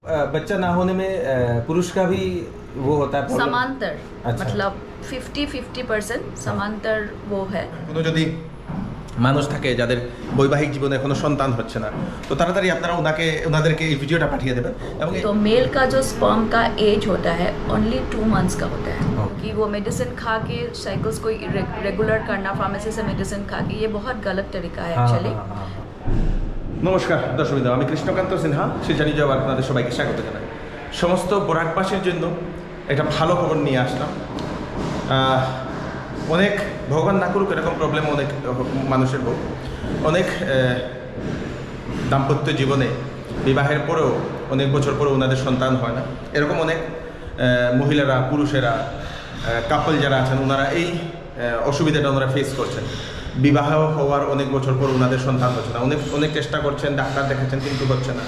बच्चा ना होने में पुरुष का भी वो होता है समांतर। अच्छा। मतलब 50-50% समांतर वो है। কোনো যদি মানুষ থাকে যাদের বৈবাহিক জীবনে এখনো সন্তান হচ্ছে না, তো তাড়াতাড়ি আপনারা ওনাদেরকে এই ভিডিওটা পাঠিয়ে দেবেন। এবং तो मेल का जो स्पर्म का एज होता है ओनली 2 मंथ्स का होता है, क्योंकि वो मेडिसिन खा के साइकिल्स को रेगुलर करना, फार्मेसी से मेडिसिन खा के, ये बहुत गलत तरीका है एक्चुअली। নমস্কার দর্শকবৃন্দ, আমি কৃষ্ণকান্ত সিনহা শিলচর নিউজে আপনাদের সবাইকে স্বাগত জানাই। সমস্ত বরাকবাসীর জন্য একটা ভালো খবর নিয়ে আসলাম। অনেক ভগবান না করুক এরকম প্রবলেম অনেক মানুষের হোক, অনেক দাম্পত্য জীবনে বিবাহের পরেও অনেক বছর পরেও ওনাদের সন্তান হয় না, এরকম অনেক মহিলারা, পুরুষেরা, কাপল যারা আছেন ওনারা এই অসুবিধাটা ওনারা ফেস করছেন। বিবাহ হওয়ার অনেক বছর পর ওনাদের সন্তান হচ্ছে না, অনেক চেষ্টা করছেন, ডাক্তার দেখাচ্ছেন কিন্তু হচ্ছে না।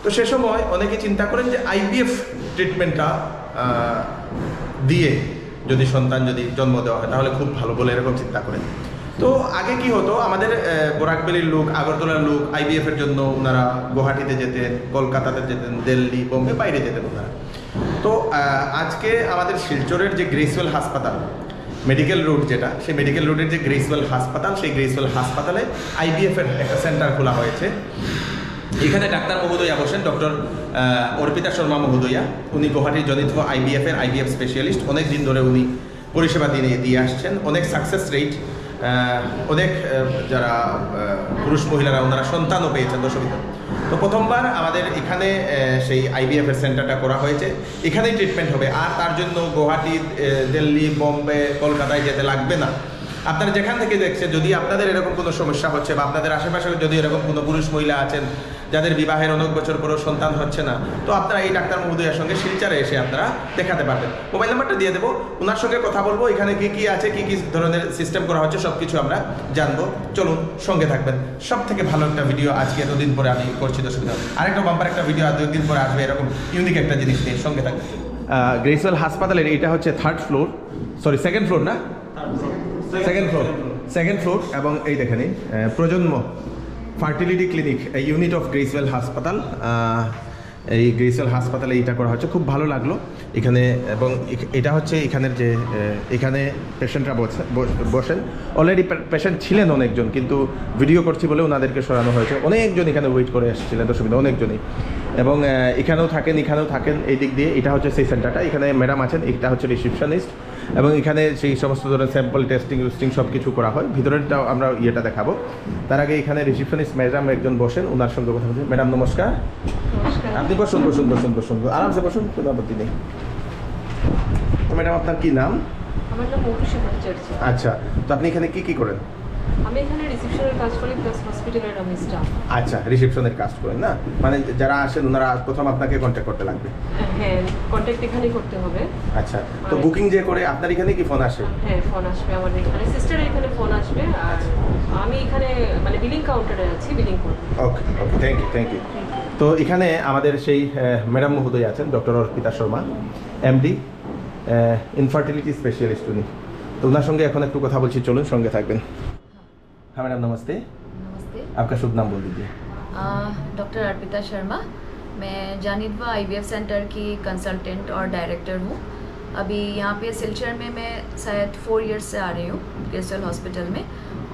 তো সে সময় অনেকে চিন্তা করেন যে আইভিএফ ট্রিটমেন্টটা দিয়ে যদি সন্তান যদি জন্ম দেওয়া হয় তাহলে খুব ভালো বলে এরকম চিন্তা করেন। তো আগে কি হতো, আমাদের বরাকবেলির লোক, আগরতলার লোক আইভিএফের জন্য ওনারা গুয়াহাটিতে যেতেন, কলকাতাতে যেতেন, দিল্লি, বোম্বে, বাইরে যেতেন ওনারা। তো আজকে আমাদের শিলচরের যে গ্রেসওয়েল হাসপাতাল মেডিকেল রোড, যেটা সেই মেডিকেল রোডের যে গ্রেসওয়েল হাসপাতাল, সেই গ্রেসওয়েল হাসপাতালে আইভিএফের একটা সেন্টার খোলা হয়েছে। এখানে ডাক্তার মহোদয়া বসেন, ডক্টর অর্পিতা শর্মা মহোদয়া। উনি গুয়াহাটির জনিত আইভিএফ স্পেশালিস্ট। অনেক দিন ধরে উনি পরিষেবা দিয়ে আসছেন। অনেক সাকসেস রেট, অনেক যারা পুরুষ মহিলারা ওনারা সন্তানও পেয়েছেন দর্শকবৃন্দ। তো প্রথমবার আমাদের এখানে সেই আইভিএফের সেন্টারটা করা হয়েছে, এখানেই ট্রিটমেন্ট হবে। আর তার জন্য গুয়াহাটি, দিল্লি, বোম্বে, কলকাতায় যেতে লাগবে না। আপনারা যেখান থেকে দেখছেন, যদি আপনাদের এরকম কোনো সমস্যা হচ্ছে বা আপনাদের আশেপাশে যদি এরকম কোনো পুরুষ মহিলা আছেন যাদের বিবাহের অনেক বছর পরেও সন্তান হচ্ছে না, তো আপনারা এই ডাক্তার মহোদয়ের সঙ্গে শিলচরে এসে আপনারা দেখাতে পারবেন। মোবাইল নাম্বারটা দিয়ে দেবো, ওনার সঙ্গে কথা বলবো, এখানে কী আছে, কী ধরনের সিস্টেম করা হচ্ছে সব কিছু আমরা জানবো। চলুন সঙ্গে থাকবেন। সব থেকে ভালো একটা ভিডিও আজকে এতদিন পরে আমি করছি দর্শক। আরেকটা বাম্পার একটা ভিডিও আর 2 দিন পরে আসবে, এরকম ইউনিক একটা জিনিস নিয়ে সঙ্গে থাকবেন। গ্রেসওয়েল হাসপাতালের এটা হচ্ছে সেকেন্ড ফ্লোর না, সেকেন্ড ফ্লোর। এবং এই দেখেন প্রজন্ম ফার্টিলিটি ক্লিনিক, এই ইউনিট অফ গ্রেসওয়েল হাসপাতাল, এই গ্রেসওয়েল হাসপাতালে এটা করা হচ্ছে। খুব ভালো লাগলো এখানে। এবং এটা হচ্ছে এখানের যে এখানে পেশেন্টরা বসেন। অলরেডি পেশেন্ট ছিলেন অনেকজন, কিন্তু ভিডিও করছি বলে ওনাদেরকে সরানো হয়েছে। অনেকজন এখানে ওয়েট করে এসেছিলেন দর্শক, অনেকজনই। এবং এখানেও থাকেন এই দিক দিয়ে। এটা হচ্ছে সেই সেন্টারটা, এখানে ম্যাডাম আছেন, এটা হচ্ছে রিসেপশনিস্ট। এবং এখানে সেই সমস্ত ধরনের স্যাম্পল টেস্টিং সব কিছু করা হয়। ভিতরেরটাও আমরা ইয়েটা দেখাবো। তার আগে এখানে রিসেপশনিস্ট ম্যাডাম একজন বসেন, ওনার সঙ্গে কথা বলছি। ম্যাডাম নমস্কার। আপনি বসুন, আরামসে বসুন, কোনো আপত্তি নেই। তো ম্যাডাম আপনার কি নাম? আমার নাম মৌসুমী ভট্টাচার্য। আচ্ছা, তো আপনি এখানে কি করেন? আমি এখানে রিসেপশনের কাজ করি, প্লাস হসপিটালের আমি স্টাফ। আচ্ছা, রিসেপশনের কাজ করেন না, মানে যারা আসেন ওনারা প্রথম আপনাকে কন্ট্যাক্ট করতে লাগবে? হ্যাঁ, কন্ট্যাক্ট এখানেই করতে হবে। আচ্ছা, তো বুকিং যে করে আপনার এখানে কি ফোন আসে? হ্যাঁ, ফোন আসবে আমার এখানে, সিস্টারের এখানে ফোন আসবে। আর আমি এখানে মানে বিলিং কাউন্টারে আছি, বিলিং করব। ওকে, থ্যাংক ইউ। তো এখানে আমাদের সেই ম্যাডাম মহোদয় আছেন, doctor Arpita Sharma, MD, infertility specialist উনি। তো ওনার সঙ্গে এখন একটু কথা বলছি, চলুন সঙ্গে থাকবেন। हाँ मैडम नमस्ते। नमस्ते। आपका शुभ नाम बोल दीजिए। डॉक्टर अर्पिता शर्मा। मैं जानिदवा आईवीएफ सेंटर की कंसल्टेंट और डायरेक्टर हूँ। अभी यहाँ पे सिलचर में मैं शायद 4 इयर्स से आ रही हूँ ग्रेसवेल हॉस्पिटल में।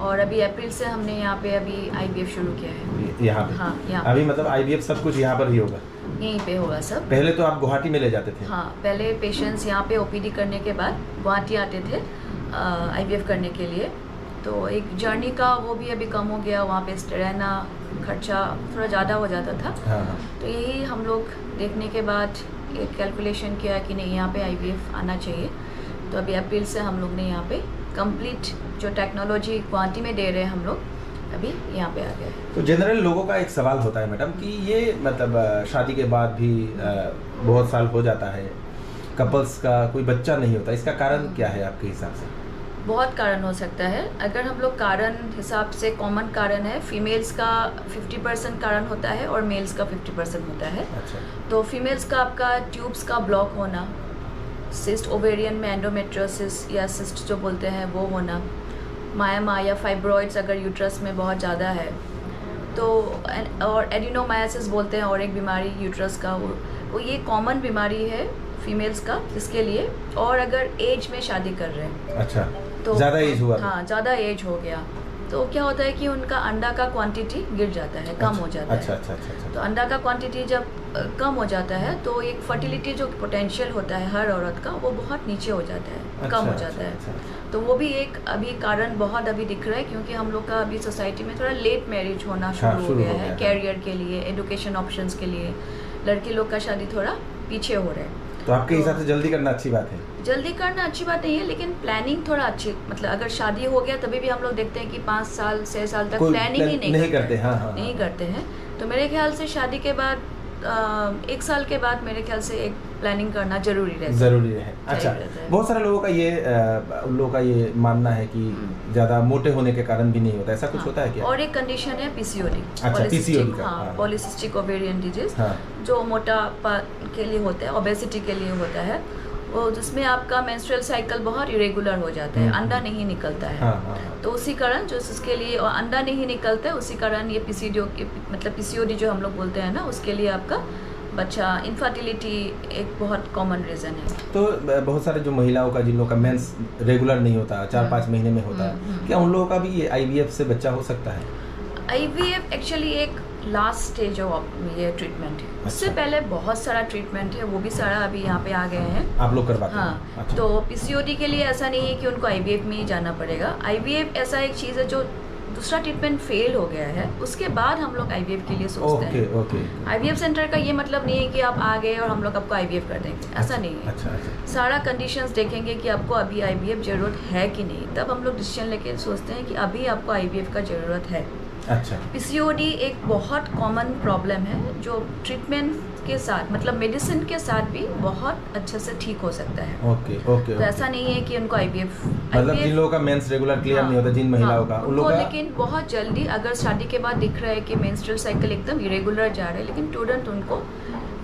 और अभी अप्रैल से हमने यहाँ पे अभी आईवीएफ शुरू किया है। यहाँ पे? हाँ, यहाँ अभी मतलब आईवीएफ सब कुछ यहाँ पर ही होगा? यहीं पे होगा सब। पहले तो आप गुवाहाटी में ले जाते थे? हाँ, पहले पेशेंट्स यहाँ पे ओपीडी करने के बाद गुवाहाटी आते थे आईवीएफ करने के लिए। तो एक जर्नी का वो भी अभी कम हो गया, वहाँ पे रहना खर्चा थोड़ा ज़्यादा हो जाता था। हाँ। तो यही हम लोग देखने के बाद एक कैलकुलेशन किया कि नहीं, यहाँ पे आईवीएफ आना चाहिए। तो अभी अप्रैल से हम लोग ने यहाँ पे कंप्लीट जो टेक्नोलॉजी गुवाहाटी में दे रहे हैं हम लोग, अभी यहाँ पे आ गए। तो जनरल लोगों का एक सवाल होता है मैडम कि ये मतलब शादी के बाद भी बहुत साल हो जाता है, कपल्स का कोई बच्चा नहीं होता, इसका कारण क्या है आपके हिसाब से? बहुत कारण हो सकता है। अगर हम लोग कारण हिसाब से कॉमन कारण है, फीमेल्स का 50% कारण होता है और मेल्स का 50% होता है। अच्छा। तो फीमेल्स का आपका ट्यूब्स का ब्लॉक होना, सिस्ट ओवेरियन में एंडोमेट्रियोसिस या सिस्ट जो बोलते हैं वो होना, मायामा या फाइब्रॉइड्स अगर यूट्रस में बहुत ज़्यादा है, तो और एडिनोमायोसिस बोलते हैं, और एक बीमारी यूट्रस का, वो ये कॉमन बीमारी है फीमेल्स का, जिसके लिए, और अगर एज में शादी कर रहे हैं, अच्छा, तो ज़्यादा एज हुआ, हाँ ज़्यादा एज हो गया, तो क्या होता है कि उनका अंडा का क्वांटिटी गिर जाता है, कम हो जाता है। अच्छा। तो अंडा का क्वांटिटी जब कम हो जाता है तो एक फर्टिलिटी जो पोटेंशियल होता है हर औरत का, वो बहुत नीचे हो जाता है, कम हो जाता है। तो वो भी एक अभी कारण बहुत अभी दिख रहा है, क्योंकि हम लोग का अभी सोसाइटी में थोड़ा लेट मैरिज होना शुरू हो गया है, कैरियर के लिए, एजुकेशन ऑप्शंस के लिए लड़की लोग का शादी थोड़ा पीछे हो रहा है। तो आपके हिसाब से जल्दी करना अच्छी बात है? जल्दी करना अच्छी बात नहीं है, लेकिन प्लानिंग थोड़ा अच्छी, मतलब अगर शादी हो गया तभी भी हम लोग देखते हैं कि 5 साल 6 साल तक प्लानिंग ही नहीं करते। हाँ। नहीं करते हैं। तो मेरे ख्याल से शादी के बाद 1 साल के बाद मेरे ख्याल से एक प्लानिंग करना जरूरी है। अच्छा, बहुत सारे लोगों का ये मानना है कि ज़्यादा मोटे होने के कारण भी नहीं होता, ऐसा कुछ होता है क्या? और एक कंडीशन है पीसीओडी। अच्छा, पीसीओडी का, हाँ, पॉलीसिस्टिक ओवेरियन डिजीज, हाँ, जो मोटापा के लिए होता है, ओबेसिटी के लिए होता है, वो जिसमें आपका मेंस्ट्रुअल साइकिल बहुत इरेगुलर हो जाता है, अंडा नहीं निकलता है। हाँ। तो उसी कारण जो इसके लिए अंडा नहीं निकलता है, उसी कारण ये पीसीओडी जो हम लोग बोलते हैं ना, उसके लिए आपका बच्चा इनफर्टिलिटी एक बहुत कॉमन रीज़न है। तो बहुत सारे जो महिलाओं का, जिन लोगों का मेंस रेगुलर नहीं होता, 4-5 महीने में होता है, क्या उन लोगों का भी ये आईवीएफ से बच्चा हो सकता है? आईवीएफ एक्चुअली एक लास्ट स्टेज ऑफ ये ट्रीटमेंट है। उससे पहले बहुत सारा ट्रीटमेंट है, वो भी सारा अभी यहाँ पे आ गए हैं, आप लोग करवाते हैं। हाँ। अच्छा। तो पीसीओडी के लिए ऐसा नहीं है कि उनको आईवीएफ में ही जाना पड़ेगा। आईवीएफ ऐसा एक चीज़ है जो दूसरा ट्रीटमेंट फेल हो गया है, उसके बाद हम लोग आईवीएफ के लिए सोचते हैं। ओके। आईवीएफ सेंटर का ये मतलब नहीं है कि आप आ गए और हम लोग आपको आईवीएफ कर देंगे, ऐसा नहीं है। अच्छा। सारा कंडीशंस देखेंगे कि आपको अभी आईवीएफ जरूरत है कि नहीं, तब हम लोग डिसीजन लेके सोचते हैं कि अभी आपको आईवीएफ का जरूरत है। अच्छा। पीसीओडी एक बहुत कॉमन प्रॉब्लम है जो ट्रीटमेंट के साथ, मतलब मेडिसिन के साथ भी बहुत अच्छे से ठीक हो सकता है। ओके। तो ऐसा नहीं है कि उनको आईवीएफ, मतलब जिन लोगों का मेंस रेगुलर क्लियर नहीं होता, जिन महिलाओं का, उन लोगों का, लेकिन बहुत जल्दी अगर शादी के बाद दिख रहा है कि मेंस्ट्रुअल साइकिल एकदम इरेगुलर जा रहा है, लेकिन तुरंत उनको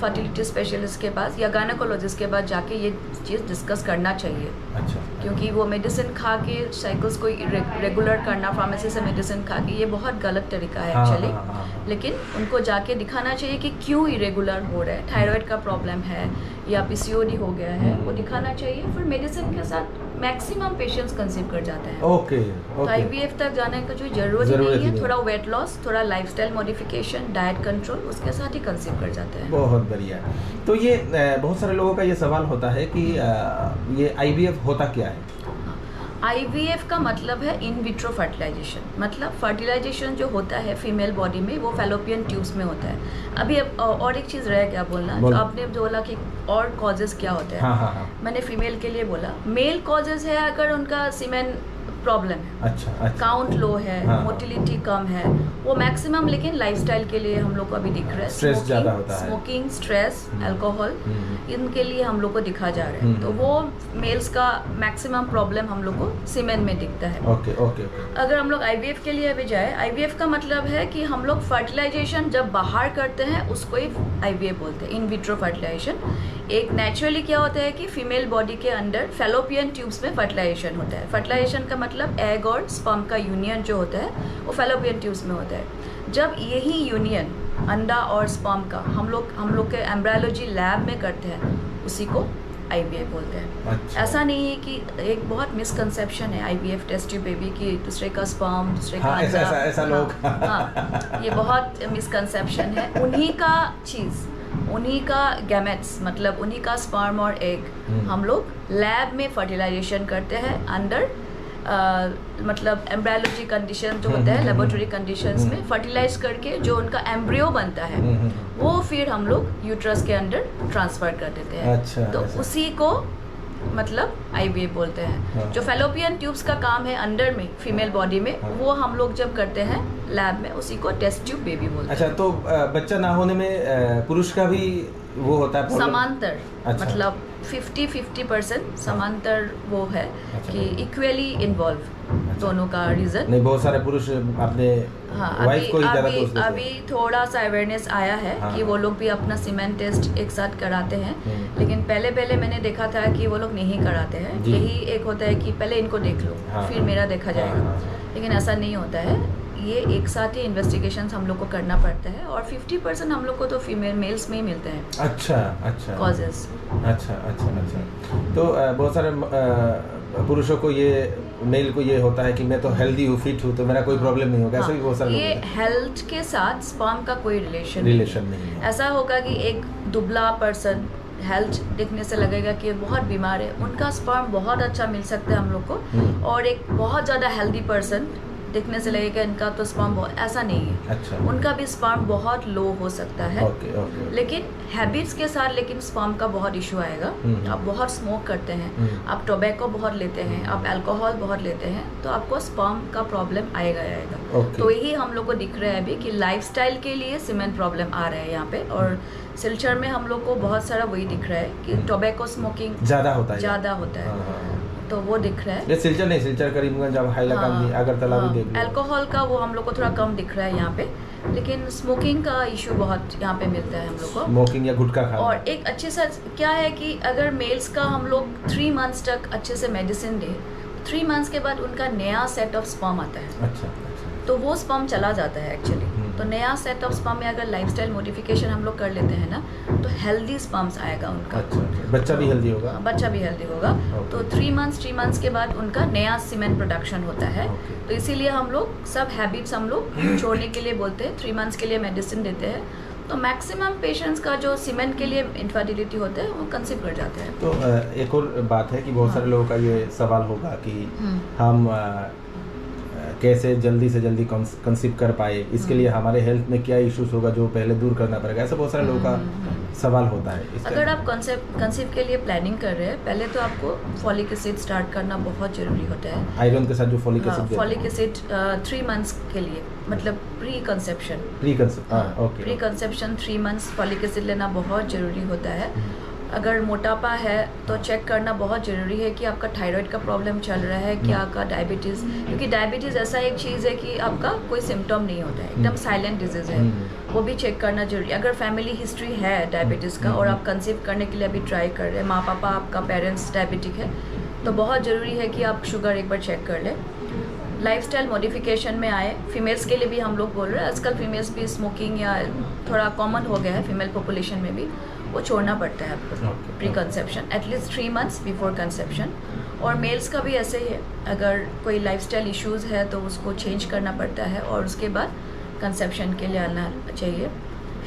फर्टिलिटी स्पेशलिस्ट के पास या गायनेकोलॉजिस्ट के पास जाके ये चीज़ डिस्कस करना चाहिए। अच्छा। क्योंकि वो मेडिसिन खा के साइकिल्स को रेगुलर करना, फार्मेसी से मेडिसिन खा के, ये बहुत गलत तरीका है एक्चुअली। लेकिन उनको जाके दिखाना चाहिए कि क्यों इरेगुलर हो रहा है, थायराइड का प्रॉब्लम है या पीसीओडी हो गया है, वो दिखाना चाहिए। फिर मेडिसिन के साथ मैक्सिमम पेशेंट्स कंसीव कर जाते हैं। ओके। तो आईवीएफ तक जाने का जो जरूरत नहीं है, थोड़ा वेट लॉस, थोड़ा लाइफस्टाइल मॉडिफिकेशन, डाइट कंट्रोल, उसके साथ ही कंसीव कर जाते हैं। बहुत बढ़िया। तो ये बहुत सारे लोगों का ये सवाल होता है कि ये आईवीएफ होता क्या है? आईवीएफ का मतलब है इन विट्रो फर्टिलाइजेशन, मतलब फर्टिलाइजेशन जो होता है फीमेल बॉडी में, वो फैलोपियन ट्यूब्स में होता है। अभी और एक चीज़ रह गया बोलना, जो आपने बोला कि और कॉजेज क्या होते हैं। हाँ। मैंने फीमेल के लिए बोला, मेल कॉजेज है अगर उनका सीमेन प्रॉब्लम है, अच्छा। काउंट लो है, मोटिलिटी कम है, वो मैक्सिमम, लेकिन लाइफस्टाइल के लिए हम लोग को अभी दिख रहा है, स्ट्रेस ज़्यादा होता है, स्मोकिंग, स्ट्रेस, अल्कोहल, इनके लिए हम लोग को दिखा जा रहा है। तो वो मेल्स का मैक्सिमम प्रॉब्लम हम लोग को सीमेन में दिखता है। ओके। अगर हम लोग आईवीएफ के लिए अभी जाए, आईवीएफ का मतलब है कि हम लोग फर्टिलाइजेशन जब बाहर करते हैं उसको ही आईवीएफ बोलते हैं, इन विट्रो फर्टिलाइजेशन। एक नेचुरली क्या होता है कि फीमेल बॉडी के अंदर फैलोपियन ट्यूब्स में फर्टिलाइजेशन होता है। फर्टिलाइजेशन का मतलब एग और स्पर्म का यूनियन जो होता है वो फैलोपियन ट्यूब्स में होता है। जब यही यूनियन अंडा और स्पर्म का हम लोग के एम्ब्रायोलॉजी लैब में करते हैं, उसी को आईवीएफ बोलते हैं। अच्छा। ऐसा नहीं है कि एक बहुत मिसकंसेप्शन है आईवीएफ टेस्ट ट्यूब बेबी की, दूसरे का स्पर्म, दूसरे का अंडा। ऐसा लोग ये बहुत मिसकंसेप्शन है। उन्हीं का चीज़, उन्हीं का गैमेट्स, मतलब उन्हीं का स्पर्म और एग हम लोग लैब में फर्टिलाइजेशन करते हैं अंडर मतलब एम्ब्रायोलॉजी कंडीशन जो होता है, लेबोरेटरी कंडीशंस में फर्टिलाइज करके जो उनका एम्ब्रियो बनता है वो फिर हम लोग यूट्रस के अंदर ट्रांसफर कर देते हैं। अच्छा, तो उसी को मतलब आईवीएफ बोलते हैं। जो फैलोपियन ट्यूब्स का काम है अंडर में फीमेल बॉडी में, वो हम लोग जब करते हैं लैब में, उसी को टेस्ट ट्यूब बेबी बोलते हैं। अच्छा। तो बच्चा ना होने में पुरुष का भी वो होता है समांतर। अच्छा। मतलब 50-50% समांतर वो है। अच्छा। कि इक्वली इन्वॉल्व दोनों का रीजन। नहीं, बहुत सारे पुरुष अपने वाइफ को ही ज़्यादा दोष देते हैं। अभी थोड़ा सा अवेयरनेस आया है कि वो लोग भी अपना सीमेन टेस्ट एक साथ कराते हैं, लेकिन पहले मैंने देखा था कि वो लोग नहीं कराते हैं। यही एक होता है कि पहले इनको देख लो, फिर मेरा देखा जाएगा, लेकिन ऐसा नहीं होता है। ये एक साथ ही इन्वेस्टिगेशंस हम लोग को करना पड़ता है और 50% हम लोग को तो फीमेल मेल्स में ही मिलते हैं अच्छा कॉजेज। अच्छा। तो बहुत सारे पुरुषों को ये मेल को ये होता है कि मैं तो हेल्दी हूँ, फिट हूँ, तो मेरा कोई प्रॉब्लम नहीं होगा, ऐसा भी बहुत सारे लोग ये होते हैं। हेल्थ के साथ स्पर्म का कोई रिलेशन नहीं है। ऐसा होगा कि एक दुबला पर्सन हेल्थ देखने से लगेगा कि बहुत बीमार है, उनका स्पर्म बहुत अच्छा मिल सकता है हम लोग को, और एक बहुत ज़्यादा हेल्दी पर्सन देखने से लगेगा इनका तो स्पर्म बहुत, ऐसा नहीं है। अच्छा। उनका भी स्पर्म बहुत लो हो सकता है। ओके। लेकिन हैबिट्स के साथ लेकिन स्पर्म का बहुत इशू आएगा। आप बहुत स्मोक करते हैं, आप टोबैको बहुत लेते हैं, आप अल्कोहल बहुत लेते हैं, तो आपको स्पर्म का प्रॉब्लम आएगा। तो यही हम लोग को दिख रहा है अभी कि लाइफस्टाइल के लिए सीमेंट प्रॉब्लम आ रहा है यहाँ पे, और सिलचर में हम लोग को बहुत सारा वही दिख रहा है कि टोबैको स्मोकिंग ज़्यादा होता है। तो वो दिख रहा है। ये सिलचर नहीं, सिलचर करीमगंज, अब हाइलाकांदी, अगरतला भी देख लो। अल्कोहल का वो हम लोग को थोड़ा कम दिख रहा है यहाँ पे, लेकिन स्मोकिंग का इशू बहुत यहाँ पे मिलता है हम लोग को। स्मोकिंग या गुटखा खाना। और एक अच्छे से क्या है कि अगर मेल्स का हम लोग 3 मंथ्स तक अच्छे से मेडिसिन दे, 3 मंथ्स के बाद उनका नया सेट ऑफ स्पर्म आता है। अच्छा। तो वो स्पर्म चला जाता है एक्चुअली। तो नया सेट ऑफ स्पर्म में अगर लाइफस्टाइल मॉडिफिकेशन हम लोग कर लेते हैं ना, तो हेल्दी स्पर्म्स आएगा उनका। अच्छा। बच्चा भी हेल्दी होगा। बच्चा भी हेल्दी होगा। तो 3 मंथ्स के बाद उनका नया सीमेंट प्रोडक्शन होता है। तो इसीलिए हम लोग सब हैबिट्स हम लोग छोड़ने के लिए बोलते हैं, 3 मंथ्स के लिए मेडिसिन देते हैं। तो मैक्सिमम पेशेंट्स का जो सीमेंट के लिए इनफर्टिलिटी होता है वो कंसीव कर जाते हैं। तो एक और बात है कि बहुत सारे लोगों का ये सवाल होगा कि हम कैसे जल्दी से जल्दी कंसीव कर पाए, इसके लिए हमारे हेल्थ में क्या इश्यूज होगा जो पहले दूर करना पड़ेगा, ऐसा बहुत सारे लोगों का सवाल होता है। अगर आप कंसीव के लिए प्लानिंग कर रहे हैं, पहले तो आपको फॉलिक एसिड स्टार्ट करना बहुत ज़रूरी होता है। आयरन के साथ जो folic acid, folic acid 3 months के लिए, मतलब pre conception okay, pre conception 3 months folic acid लेना बहुत ज़रूरी होता है। अगर मोटापा है तो चेक करना बहुत ज़रूरी है कि आपका थायराइड का प्रॉब्लम चल रहा है, क्या आपका डायबिटीज़, क्योंकि डायबिटीज़ ऐसा एक चीज़ है कि आपका कोई सिम्टम नहीं होता है, एकदम साइलेंट डिजीज़ है, वो भी चेक करना जरूरी। अगर फैमिली हिस्ट्री है डायबिटीज़ का और आप कंसीव करने के लिए अभी ट्राई कर रहे हैं, माँ पापा आपका पेरेंट्स डायबिटिक है, तो बहुत ज़रूरी है कि आप शुगर एक बार चेक कर लें। लाइफस्टाइल मॉडिफिकेशन में आए, फीमेल्स के लिए भी हम लोग बोल रहे हैं, आजकल फीमेल्स भी स्मोकिंग या थोड़ा कॉमन हो गया है फीमेल पॉपुलेशन में भी, वो छोड़ना पड़ता है आपको pre conception, at least 3 months before conception. और मेल्स का भी ऐसे ही है, अगर कोई लाइफस्टाइल इश्यूज़ है तो उसको चेंज करना पड़ता है और उसके बाद कंसेप्शन के लिए आना चाहिए।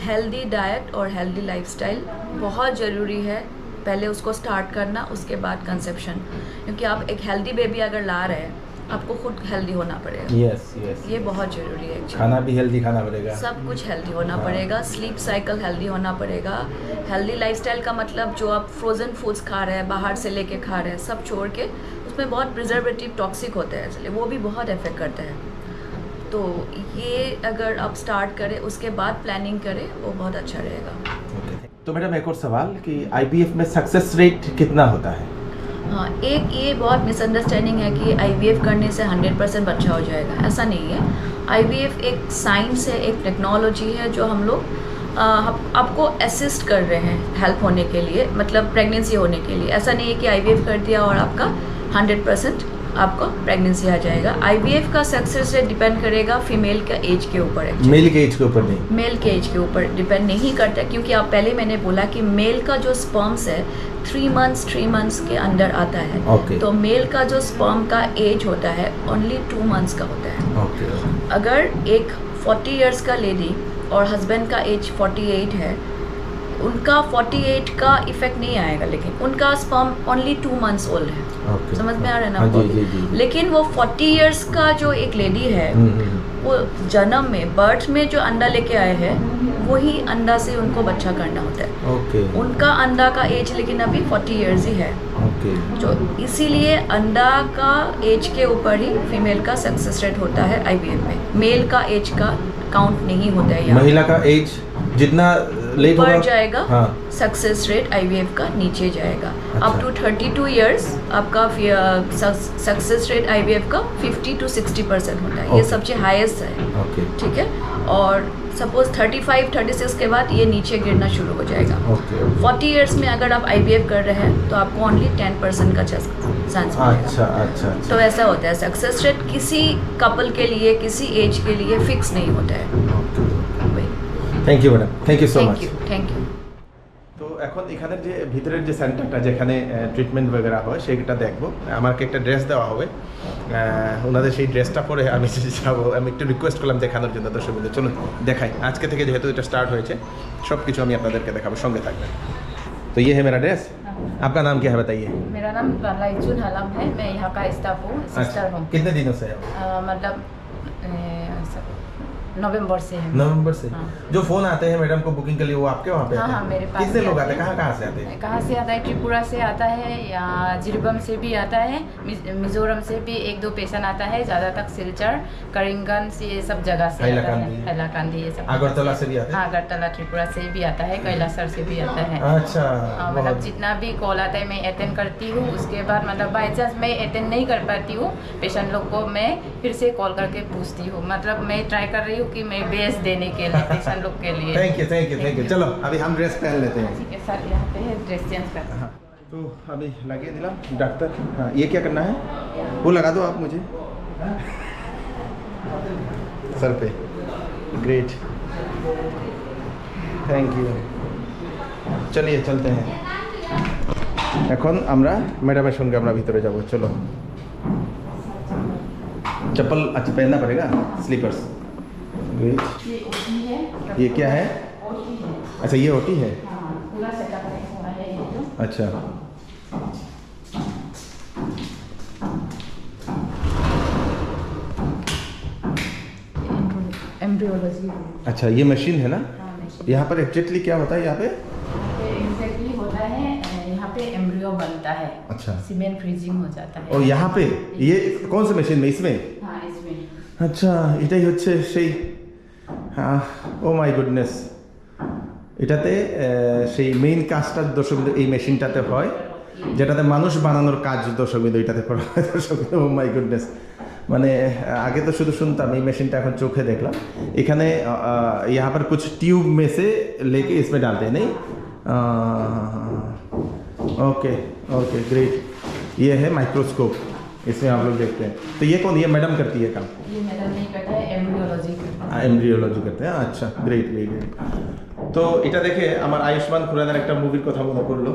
हेल्दी डाइट और हेल्दी लाइफस्टाइल बहुत ज़रूरी है, पहले उसको स्टार्ट करना, उसके बाद कंसेप्शन, क्योंकि आप एक हेल्दी बेबी अगर ला रहे हैं आपको खुद हेल्दी होना पड़ेगा। यस। ये बहुत ज़रूरी है। खाना भी हेल्दी खाना पड़ेगा, सब कुछ हेल्दी होना पड़ेगा, स्लीप साइकिल हेल्दी होना पड़ेगा। हेल्दी लाइफस्टाइल का मतलब जो आप फ्रोज़न फूड्स खा रहे हैं, बाहर से लेके खा रहे हैं, सब छोड़ के, उसमें बहुत प्रिजर्वेटिव टॉक्सिक होते हैं, इसलिए वो भी बहुत इफेक्ट करते हैं। तो ये अगर आप स्टार्ट करें उसके बाद प्लानिंग करें, वो बहुत अच्छा रहेगा। तो मैडम एक और सवाल कि IVF में सक्सेस रेट कितना होता है? हाँ, एक ये बहुत मिसअंडरस्टैंडिंग है कि IVF करने से 100% बच्चा हो जाएगा, ऐसा नहीं है। IVF एक साइंस है, एक टेक्नोलॉजी है जो हम लोग आपको असिस्ट कर रहे हैं हेल्प होने के लिए, मतलब प्रेगनेंसी होने के लिए। ऐसा नहीं है कि IVF कर दिया और आपका 100% आपको प्रेगनेंसी आ जाएगा। IVF का सक्सेस रेट डिपेंड करेगा फीमेल का एज के ऊपर है, मेल के एज के ऊपर नहीं। मेल के एज के ऊपर डिपेंड नहीं करता, क्योंकि आप पहले मैंने बोला कि मेल का जो स्पर्म्स है 3 मंथ्स के अंदर आता है। Okay. तो मेल का जो स्पर्म का एज होता है ओनली 2 मंथ्स का होता है। Okay. अगर एक 40 इयर्स का लेडी और हस्बैंड का एज 48 है, उनका 48 का इफेक्ट नहीं आएगा, लेकिन उनका स्पर्म ओनली 2 मंथ्स ओल्ड है। Okay. समझ में आ रहा है ना हाँ, आपको? जी। लेकिन वो 40 इयर्स का जो एक लेडी है, वो जन्म में, बर्थ में जो अंडा लेके आए हैं, वही अंडा से उनको बच्चा करना होता है। Okay. उनका अंडा का एज लेकिन अभी 40 इयर्स ही है। Okay. जो इसीलिए अंडा का एज के ऊपर ही फीमेल का सक्सेस रेट होता है IVF में, मेल का एज का काउंट नहीं होता है। महिला का एज जितना लेट होगा बढ़ जाएगा, हाँ। सक्सेस रेट IVF का नीचे जाएगा। अच्छा। अप टू 32 इयर्स आपका सक्सेस रेट IVF का 50 to 60% होता है। ये Okay. सबसे हाईएस्ट है। Okay. ठीक है। और सपोज 35-36 के बाद ये नीचे गिरना शुरू हो जाएगा। ओके 40 इयर्स में अगर आप IVF कर रहे हैं तो आपको ओनली 10% का चांस अच्छा अच्छा तो ऐसा होता है। सक्सेस रेट किसी कपल के लिए, किसी एज के लिए फिक्स नहीं होता है। Thank you madam, thank you so much. Thank you. তো এখন এখানের যে ভিতরের যে সেন্টারটা যেখানে ট্রিটমেন্ট বগেরা হয় সেইটা দেখবো। আমাকে একটা ড্রেস দেওয়া হবে, ওনাদের সেই ড্রেসটা পরে আমি যাবো। আমি একটু রিকোয়েস্ট করলাম দেখানোর জন্য দর্শকদের, চলুন দেখাই। আজকে থেকে যেহেতু এটা স্টার্ট হয়েছে সব কিছু আমি আপনাদেরকে দেখাবো, সঙ্গে থাকবেন। तो ये है मेरा ड्रेस। आपका नाम क्या है बताइए? मेरा नाम लाइजुन हलम है, मैं यहाँ का स्टाफ हूँ, सिस्टर हूँ। कितने दिनों से है? मतलब नवंबर से है। नवंबर से। हाँ। जो फोन आते हैं मैडम को बुकिंग के लिए वो आपके वहाँ पे हाँ, आते हैं? हाँ, मेरे पास कितने भी लोग आते आते हैं? हैं। कहाँ से आते हैं? कहाँ से आता है? त्रिपुरा से आता है या जिरबम से भी आता है, मिजोरम से भी 1-2 पेशेंट आता है, ज़्यादातर सिलचर, करिंगगंज ये सब जगह से आता है, हैलाकांदी ये सब। अगरतला से भी आते हैं? हाँ, अगरतला त्रिपुरा से भी आता है, कैलासर से भी आता है। अच्छा मतलब बहुत जितना भी कॉल आता है मैं अटेंड करती हूँ। उसके बाद मतलब बाई चांस मैं अटेंड नहीं कर पाती हूँ, पेशेंट लोग को मैं फिर से कॉल करके पूछती हूँ। मतलब मैं ट्राई कर रही हूँ कि मैं बेस्ट देने के लिए पेशेंट लोग के लिए। Thank you thank you thank you. चलो अभी हम ड्रेस पहन लेते हैं। ठीक है सर, यहाँ पे है ड्रेस चेंज करना। हाँ, तो अभी लगे दिला डॉक्टर। हाँ, ये क्या करना है वो लगा दो आप मुझे सर पे। Great, thank you. चलिए चलते हैं। এখন আমরা ম্যাডামের সঙ্গে আমরা ভিতরে যাব। চলো। चप्पल अच्छा पहनना पड़ेगा, स्लीपर्स। ग्रेट। ये ओटी है। ये क्या है? ओटी है। अच्छा ये ओटी है। हाँ, पूरा सेटअप हुआ है ये तो। अच्छा एम्ब्रियोलॉजी। अच्छा ये मशीन है ना? हाँ, machine। यहाँ पर एग्जैक्टली क्या होता है यहाँ पे? एग्जैक्टली होता है, यहाँ पे एम्ब्रियो बनता है। अच्छा। सीमेंट फ्रीजिंग हो जाता है। और यहाँ पे ये कौन से मशीन में? इसमें? हाँ, इसमें। আচ্ছা এটাই হচ্ছে সেই, ও মাই গুডনেস, এটাতে সেই মেইন কাজটা দর্শকবিন্দু এই মেশিনটাতে হয়, যেটাতে মানুষ বানানোর কাজ দর্শকবিন্দু এটাতে করা হয় দর্শকবিন্দু। ও মাই গুডনেস, মানে আগে তো শুধু শুনতাম, এই মেশিনটা এখন চোখে দেখলাম। এখানে यहाँ पर कुछ ट्यूब में से लेके इसमें डालते हैं नहीं? Okay okay great. ये है माइक्रोस्कोप, इसमें आप लोग देखते हैं। तो ये कौन, ये मैडम करती है काम? ये मैडम नहीं करता है, एम्ब्रियोलॉजी करता है। एम्ब्रियोलॉजी करते हैं। अच्छा ग्रेट ग्रेट ग्रेट। তো এটা দেখে আমার আয়ুষ্মান খুরানার একটা মুভির কথা মনে পড়লো।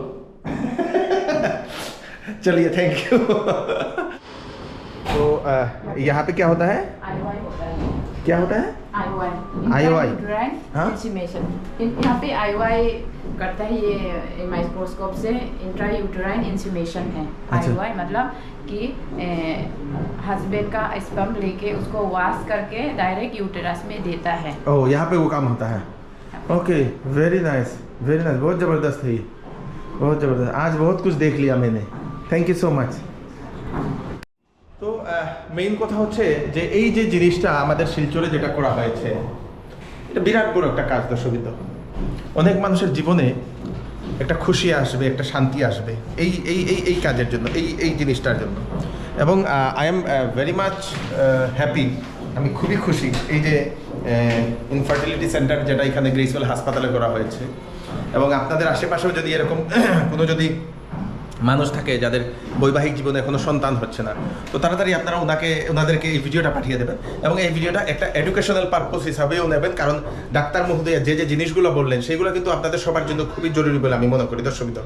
चलिए थैंक यू। तो यहाँ पे क्या होता है? IOI होता है। क्या होता है? IOI। IOI? हाँ? इंसीमेशन। यहाँ पे IOI करता है, ये माइक्रोस्कोप से इंट्रायूटेराइन इंसीमेशन है। अच्छा। IOI मतलब कि हस्बैंड का स्पर्म लेके उसको वॉश करके डायरेक्ट यूटेरस में देता है। ओह यहाँ पे वो काम होता है। Okay very nice very nice, बहुत ज़बरदस्त है ये, बहुत ज़बरदस्त। आज बहुत कुछ देख लिया मैंने, थैंक यू सो মাচ। তো মেইন কথা হচ্ছে যে এই যে জিনিসটা আমাদের শিলচরে যেটা করা হয়েছে, এটা বিরাট বড় একটা কাজ দর্শকবৃন্দ। অনেক মানুষের জীবনে একটা খুশি আসবে, একটা শান্তি আসবে এই এই এই এই কাজের জন্য, এই এই জিনিসটার জন্য। এবং I am very much happy, আমি খুবই খুশি এই যে ইনফার্টিলিটি সেন্টার যেটা এখানে গ্রেসওয়েল হাসপাতালে করা হয়েছে। এবং আপনাদের আশেপাশেও যদি এরকম কোনো যদি মানুষ থাকে যাদের বৈবাহিক জীবনে এখনো সন্তান হচ্ছে না, তো তাড়াতাড়ি আপনারা ওনাদেরকে এই ভিডিওটা পাঠিয়ে দেবেন এবং এই ভিডিওটা একটা এডুকেশনাল পারপোজ হিসাবেও নেবেন। কারণ ডাক্তার মহোদয়া যে যে জিনিসগুলো বললেন সেগুলো কিন্তু আপনাদের সবার জন্য খুবই জরুরি বলে আমি মনে করি দর্শকবৃন্দ।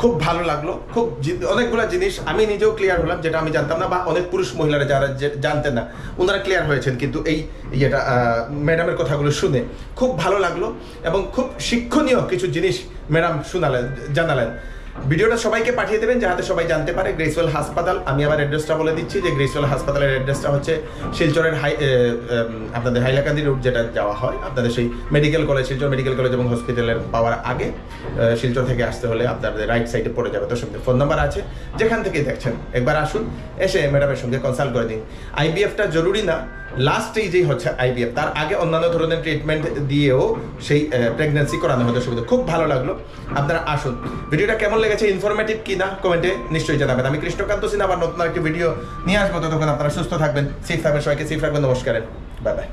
খুব ভালো লাগলো, খুব অনেকগুলো জিনিস আমি নিজেও ক্লিয়ার হলাম যেটা আমি জানতাম না, বা অনেক পুরুষ মহিলারা যারা জানতেন না ওনারা ক্লিয়ার হয়েছেন কিন্তু এই ইয়েটা ম্যাডামের কথাগুলো শুনে খুব ভালো লাগলো এবং খুব শিক্ষণীয় কিছু জিনিস ম্যাডাম জানালেন। ভিডিওটা সবাইকে পাঠিয়ে দেবেন যাতে সবাই জানতে পারে গ্রেসওয়েল হাসপাতাল। আমি আবার অ্যাড্রেসটা বলে দিচ্ছি যে গ্রেসওয়েল হাসপাতালের অ্যাড্রেসটা হচ্ছে শিলচরের আপনাদের হাইলাকান্দি রোড যেটা যাওয়া হয়, আপনাদের সেই medical college, Silchar medical college এবং হসপিটালের পাওয়ার আগে শিলচর থেকে আসতে হলে আপনাদের রাইট সাইডে পড়ে যাবে। তো সঙ্গে ফোন নাম্বার আছে, যেখান থেকে দেখছেন একবার আসুন, এসে ম্যাডামের সঙ্গে কনসাল্ট করে দিন। আইভিএফটা জরুরি না, লাস্ট স্টেজেই হচ্ছে আইভিএফ, তার আগে অন্যান্য ধরনের ট্রিটমেন্ট দিয়েও সেই প্রেগন্যান্সি করানো হতে সুবিধা। খুব ভালো লাগলো, আপনারা আসুন। ভিডিওটা কেমন লেগেছে, ইনফরমেটিভ কিনা কমেন্টে নিশ্চয়ই জানাবেন। আমি কৃষ্ণকান্ত সিনহা আবার নতুন একটি ভিডিও নিয়ে আসবো, ততক্ষণ আপনারা সুস্থ থাকবেন, সেফ থাকবেন, সবাইকে সেফ রাখবেন। নমস্কার, বাই বাই।